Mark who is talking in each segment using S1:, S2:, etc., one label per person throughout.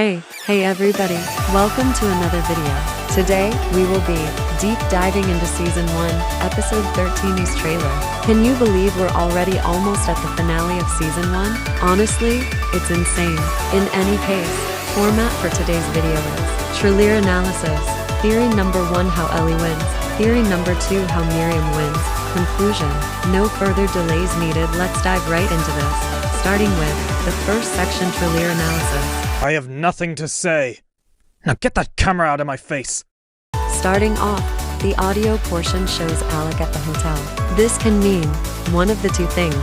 S1: Hey everybody, welcome to another video. Today, we will be deep diving into Season 1, Episode 13's trailer. Can you believe we're already almost at the finale of Season 1? Honestly, it's insane. In any case, format for today's video is trailer analysis, theory number 1 how Ellie wins, theory number 2 how Miriam wins, conclusion. No further delays needed, let's dive right into this. Starting with the first section, trailer analysis.
S2: I have nothing to say. Now get that camera out of my face.
S1: Starting off, the audio portion shows Alec at the hotel. This can mean one of the two things.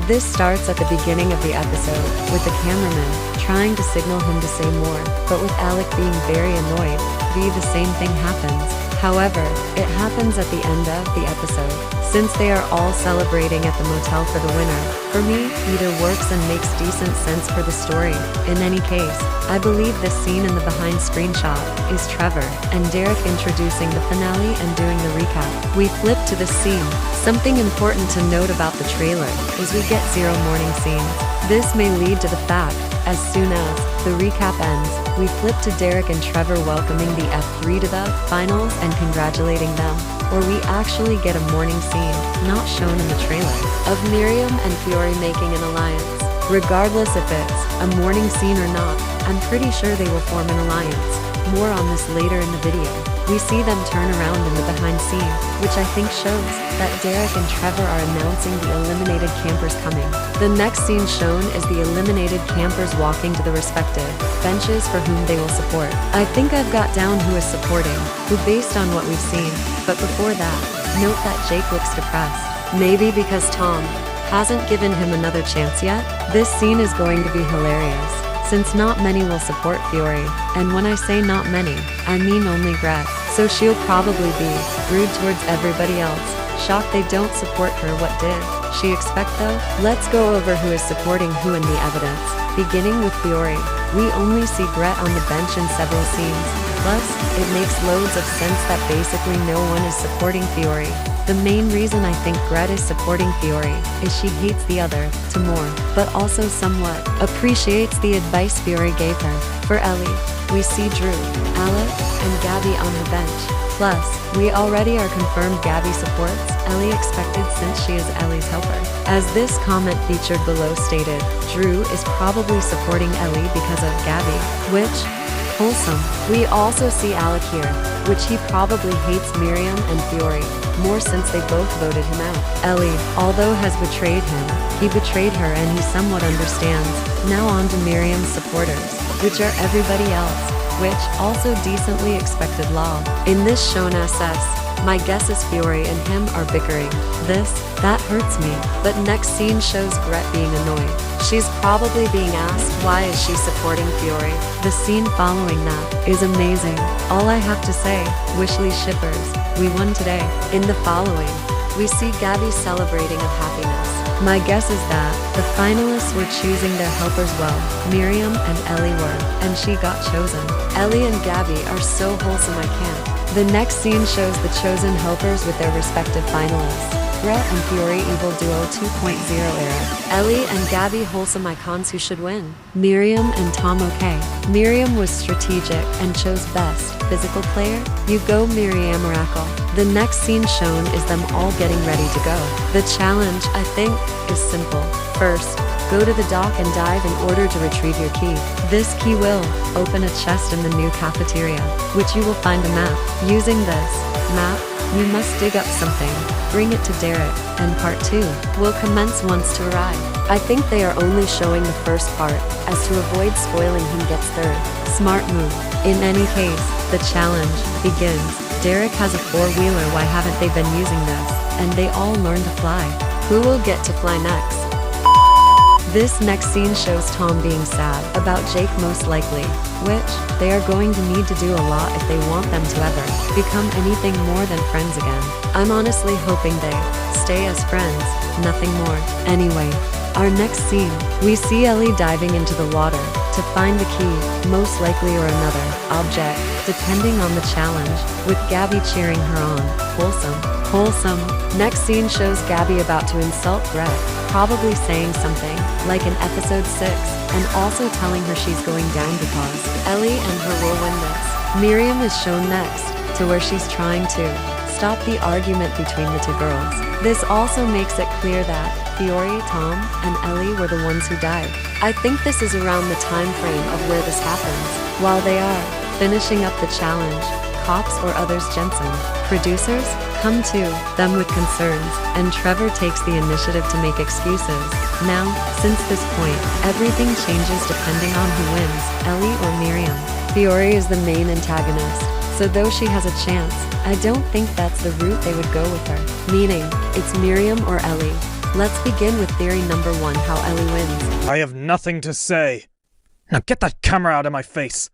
S1: This starts at the beginning of the episode, with the cameraman trying to signal him to say more, but with Alec being very annoyed, the same thing happens. However, it happens at the end of the episode, since they are all celebrating at the motel for the winner. For me, either works and makes decent sense for the story. In any case, I believe this scene in the behind screenshot is Trevor and Derek introducing the finale and doing the recap. We flip to this scene. Something important to note about the trailer is we get 0 morning scenes. This may lead to the fact, as soon as the recap ends, we flip to Derek and Trevor welcoming the F3 to the finals and congratulating them. Or we actually get a morning scene, not shown in the trailer, of Miriam and Fiore making an alliance. Regardless if it's a morning scene or not, I'm pretty sure they will form an alliance. More on this later in the video. We see them turn around in the behind scene, which I think shows that Derek and Trevor are announcing the eliminated campers coming. The next scene shown is the eliminated campers walking to the respective benches for whom they will support. I think I've got down who is supporting who based on what we've seen, but before that, note that Jake looks depressed. Maybe because Tom hasn't given him another chance yet? This scene is going to be hilarious, since not many will support Fiore, and when I say not many, I mean only Gret, so she'll probably be rude towards everybody else. Shocked they don't support her. What did she expect though? Let's go over who is supporting who in the evidence. Beginning with Fiore, we only see Gret on the bench in several scenes. Plus, it makes loads of sense that basically no one is supporting Fiore. The main reason I think Gret is supporting Fiore is she hates the other, Tamor, but also somewhat appreciates the advice Fiore gave her. For Ellie, we see Drew, Alec, and Gabby on the bench. Plus, we already are confirmed Gabby supports Ellie expected since she is Ellie's helper. As this comment featured below stated, Drew is probably supporting Ellie because of Gabby, which wholesome. We also see Alec here, which he probably hates Miriam and Fiore more since they both voted him out. Ellie, although has betrayed him, he betrayed her and he somewhat understands. Now on to Miriam's supporters, which are everybody else, which also decently expected law. In this shown SS, my guess is Fiore and him are bickering. That hurts me. But next scene shows Gret being annoyed. She's probably being asked why is she supporting Fiore. The scene following that is amazing. All I have to say, wishley shippers, we won today. In the following, we see Gabby celebrating of happiness. My guess is that the finalists were choosing their helpers well. Miriam and Ellie were, and she got chosen. Ellie and Gabby are so wholesome I can't. The next scene shows the chosen helpers with their respective finalists. Gret and Fiore Evil Duo 2.0 era. Ellie and Gabby wholesome icons who should win. Miriam and Tom okay. Miriam was strategic and chose best physical player. You go Miriam Miracle. The next scene shown is them all getting ready to go. The challenge, I think, is simple. First, go to the dock and dive in order to retrieve your key. This key will open a chest in the new cafeteria, which you will find a map. Using this map, you must dig up something, bring it to Derek, and part 2 will commence once to arrive. I think they are only showing the first part, as to avoid spoiling who gets third. Smart move. In any case, the challenge begins. Derek has a 4-wheeler, why haven't they been using this? And they all learn to fly. Who will get to fly next? This next scene shows Tom being sad about Jake most likely, which they are going to need to do a lot if they want them to ever become anything more than friends again. I'm honestly hoping they stay as friends, nothing more. Anyway, our next scene, we see Ellie diving into the water to to find the key, most likely or another object, depending on the challenge, with Gabby cheering her on. Wholesome. Next scene shows Gabby about to insult Brett, probably saying something, like in episode 6, and also telling her she's going down because Ellie and her will win this. Miriam is shown next, to where she's trying to stop the argument between the two girls. This also makes it clear that Fiore, Tom, and Ellie were the ones who died. I think this is around the time frame of where this happens. While they are finishing up the challenge, cops or others Jensen, producers, come to them with concerns, and Trevor takes the initiative to make excuses. Now, since this point, everything changes depending on who wins, Ellie or Miriam. Fiore is the main antagonist, so though she has a chance, I don't think that's the route they would go with her. Meaning, it's Miriam or Ellie. Let's begin with theory number 1, how Ellie wins.
S2: I have nothing to say. Now get that camera out of my face.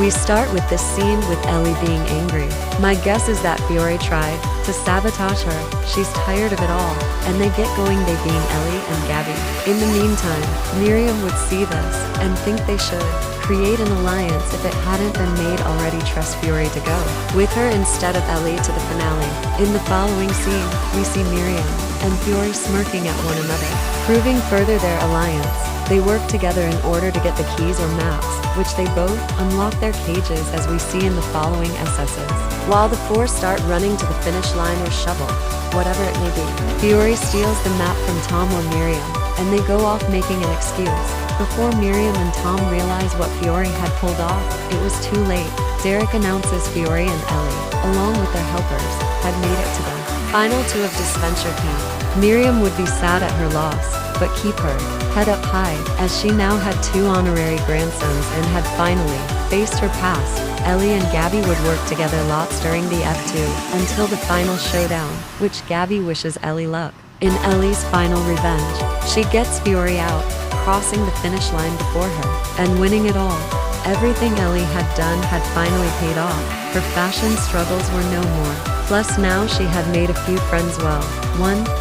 S1: We start with this scene with Ellie being angry. My guess is that Fiore tried to sabotage her. She's tired of it all, and they get going, they being Ellie and Gabby. In the meantime, Miriam would see this and think they should create an alliance if it hadn't been made already. Trust Fiore to go with her instead of Ellie to the finale. In the following scene, we see Miriam and Fiore smirking at one another, proving further their alliance. They work together in order to get the keys or maps, which they both unlock their cages as we see in the following SSs. While the four start running to the finish line or shovel, whatever it may be, Fiore steals the map from Tom or Miriam, and they go off making an excuse. Before Miriam and Tom realize what Fiore had pulled off, it was too late. Derek announces Fiore and Ellie, along with their helpers, had made it to the final 2 of Disventure camp. Miriam would be sad at her loss, but keep her head up high, as she now had 2 honorary grandsons and had finally faced her past. Ellie and Gabby would work together lots during the F2 until the final showdown, which Gabby wishes Ellie luck. In Ellie's final revenge, she gets Fiore out, crossing the finish line before her, and winning it all. Everything Ellie had done had finally paid off. Her fashion struggles were no more. Plus now she had made a few friends.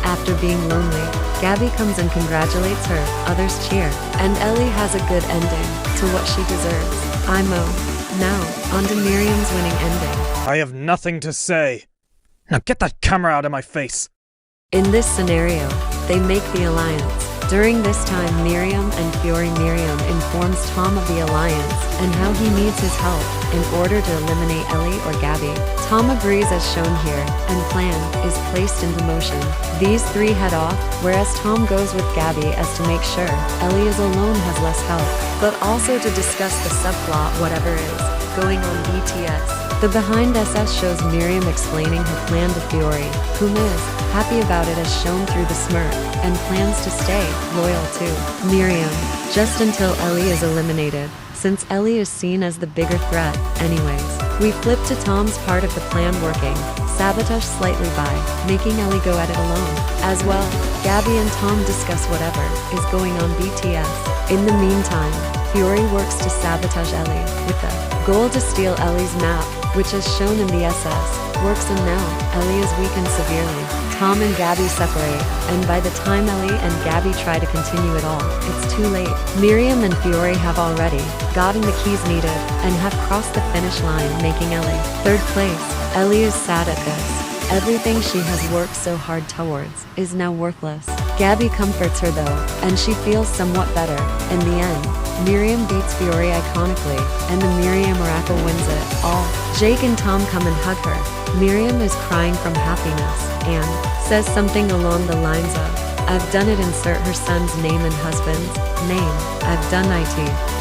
S1: After being lonely, Gabby comes and congratulates her, others cheer, and Ellie has a good ending to what she deserves. Now, on to Miriam's winning ending.
S2: I have nothing to say. Now get that camera out of my face.
S1: In this scenario, they make the alliance. During this time, Miriam informs Tom of the alliance and how he needs his help in order to eliminate Ellie or Gabby. Tom agrees as shown here, and plan is placed into motion. These 3 head off, whereas Tom goes with Gabby as to make sure Ellie is alone has less help, but also to discuss the subplot whatever is going on BTS. The behind SS shows Miriam explaining her plan to Fiore, whom is happy about it as shown through the smirk, and plans to stay loyal to Miriam, just until Ellie is eliminated, since Ellie is seen as the bigger threat anyways. We flip to Tom's part of the plan working, sabotage slightly by making Ellie go at it alone. As well, Gabby and Tom discuss whatever is going on BTS. In the meantime, Fiore works to sabotage Ellie, with the goal to steal Ellie's map, which is shown in the SS. Works, and now, Ellie is weakened severely. Tom and Gabby separate, and by the time Ellie and Gabby try to continue it all, it's too late. Miriam and Fiore have already gotten the keys needed, and have crossed the finish line, making Ellie 3rd place. Ellie is sad at this. Everything she has worked so hard towards is now worthless. Gabby comforts her though, and she feels somewhat better. In the end, Miriam beats Fiore iconically, and the Miriam Oracle wins it all. Jake and Tom come and hug her. Miriam is crying from happiness, and says something along the lines of, "I've done it." Insert her son's name and husband's name. "I've done it."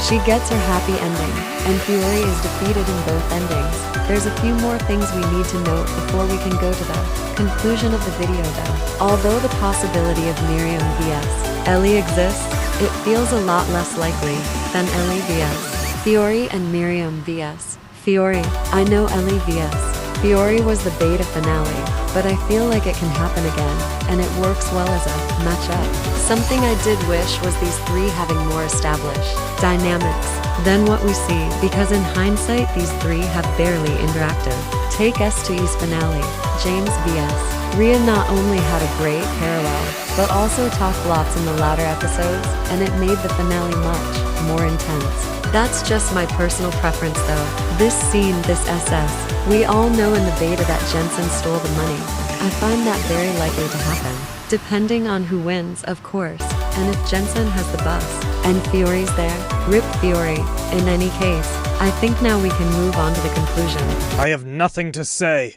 S1: She gets her happy ending, and Fiore is defeated in both endings. There's a few more things we need to note before we can go to the conclusion of the video though. Although the possibility of Miriam vs Ellie exists, it feels a lot less likely than Ellie vs Fiore and Miriam vs Fiore. I know Ellie vs Fiore was the beta finale, but I feel like it can happen again, and it works well as a matchup. Something I did wish was these 3 having more established dynamics than what we see, because in hindsight these 3 have barely interacted. Take S to E's finale, James vs Rhea not only had a great parallel, but also talked lots in the latter episodes, and it made the finale much more intense. That's just my personal preference though. This scene, this SS. We all know in the beta that Jensen stole the money. I find that very likely to happen. Depending on who wins, of course. And if Jensen has the bus, and Fury's there, rip Fury. In any case, I think now we can move on to the conclusion.
S2: I have nothing to say.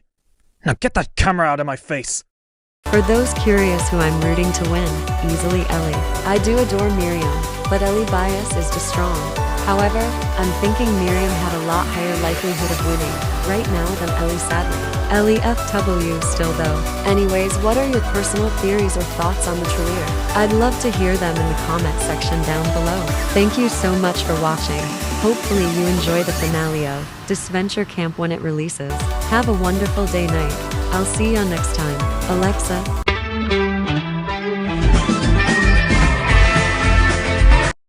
S2: Now get that camera out of my face.
S1: For those curious who I'm rooting to win, easily Ellie. I do adore Miriam, but Ellie bias is just strong. However, I'm thinking Miriam had a lot higher likelihood of winning right now than Ellie sadly. Ellie FW still though. Anyways, what are your personal theories or thoughts on the trailer? I'd love to hear them in the comment section down below. Thank you so much for watching. Hopefully you enjoy the finale of Disventure Camp when it releases. Have a wonderful day night. I'll see you next time. Alexa,